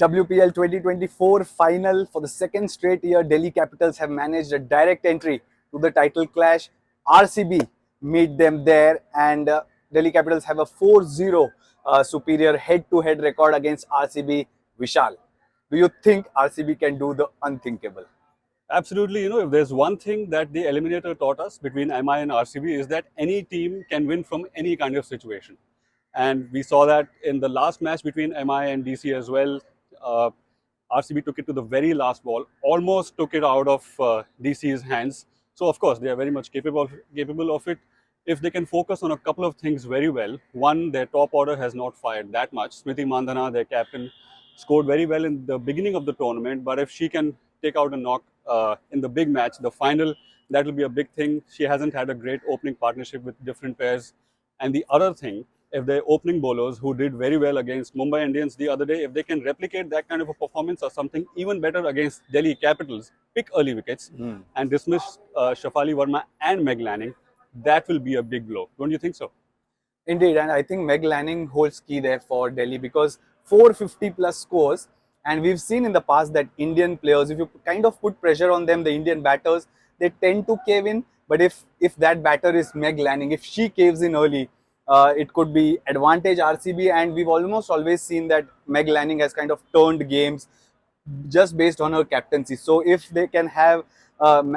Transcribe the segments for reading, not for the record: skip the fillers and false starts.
WPL 2024 final for the second straight year. Delhi Capitals have managed a direct entry to the title clash. RCB meet them there, and Delhi Capitals have a 4-0 superior head-to-head record against RCB. Vishal, do you think RCB can do the unthinkable? Absolutely. If there's one thing that the eliminator taught us between MI and RCB is that any team can win from any kind of situation. And we saw that in the last match between MI and DC as well. Uh, RCB took it to the very last ball, almost took it out of DC's hands. So, of course, they are very much capable of it. If they can focus on a couple of things very well, one, their top order has not fired that much. Smriti Mandhana, their captain, scored very well in the beginning of the tournament, but if she can take out a knock in the big match, the final, that will be a big thing. She hasn't had a great opening partnership with different pairs. And the other thing, if their opening bowlers who did very well against Mumbai Indians the other day, if they can replicate that kind of a performance or something even better against Delhi Capitals, pick early wickets and dismiss Shafali Verma and Meg Lanning, that will be a big blow. Don't you think so? Indeed, and I think Meg Lanning holds key there for Delhi because 450 plus scores, and we've seen in the past that Indian players, if you kind of put pressure on them, the Indian batters, they tend to cave in. But if that batter is Meg Lanning, if she caves in early, it could be advantage RCB, and we've almost always seen that Meg Lanning has kind of turned games just based on her captaincy. So if they can have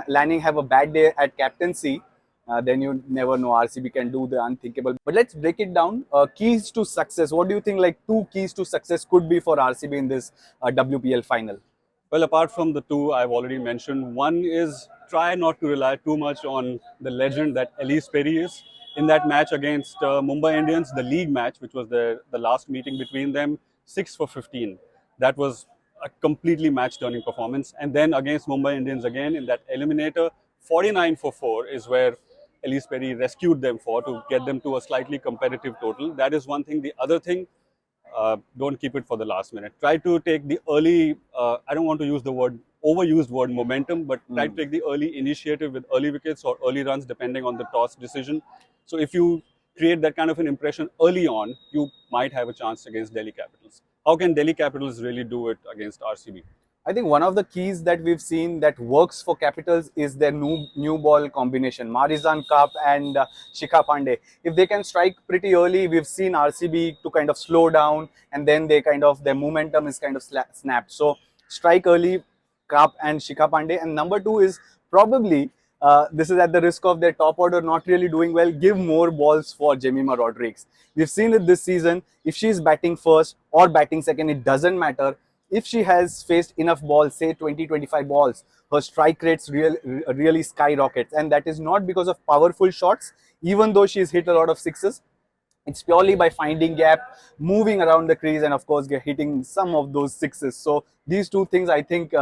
Lanning have a bad day at captaincy, then you never know. RCB can do the unthinkable. But let's break it down. Keys to success. What do you think? Like two keys to success could be for RCB in this WPL final. Well, apart from the two I've already mentioned, one is try not to rely too much on the legend that Elise Perry is. In that match against Mumbai Indians, the league match, which was the last meeting between them, 6 for 15. That was a completely match-turning performance. And then against Mumbai Indians again in that eliminator, 49 for 4 is where Elise Perry rescued them for to get them to a slightly competitive total. That is one thing. The other thing, don't keep it for the last minute. Try to take the early, I don't want to use the overused word momentum, but try to take the early initiative with early wickets or early runs depending on the toss decision. So if you create that kind of an impression early on, you might have a chance against Delhi Capitals. How can Delhi Capitals really do it against RCB? I think one of the keys that we've seen that works for Capitals is their new ball combination, Marizan Kaap and Shikha Pandey. If they can strike pretty early, we've seen RCB to kind of slow down, and then their momentum is kind of snapped. So strike early, Kaap and Shikha Pandey. And number two is probably, this is at the risk of their top order not really doing well, give more balls for Jemimah Rodrigues. We've seen it this season. If she's batting first or batting second, it doesn't matter. If she has faced enough balls, say 20-25 balls, her strike rates really skyrockets. And that is not because of powerful shots, even though she's hit a lot of sixes. It's purely by finding gap, moving around the crease, and of course hitting some of those sixes. So these two things I think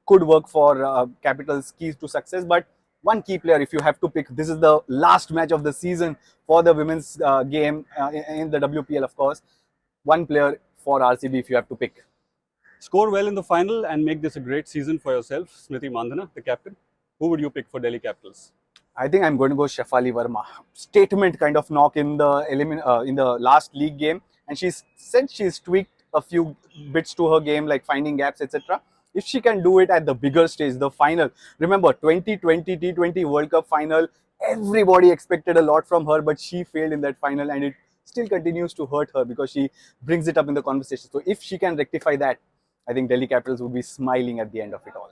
could work for Capitals' keys to success. But one key player, if you have to pick, this is the last match of the season for the women's game in the WPL, of course. One player for RCB if you have to pick. Score well in the final and make this a great season for yourself, Smriti Mandhana, the captain. Who would you pick for Delhi Capitals? I think I'm going to go Shafali Verma. Statement kind of knock in the last league game, and she's said she's tweaked a few bits to her game, like finding gaps, etc. If she can do it at the bigger stage, the final. Remember, 2020 T20 World Cup final. Everybody expected a lot from her, but she failed in that final, and it still continues to hurt her because she brings it up in the conversation. So if she can rectify that, I think Delhi Capitals would be smiling at the end of it all.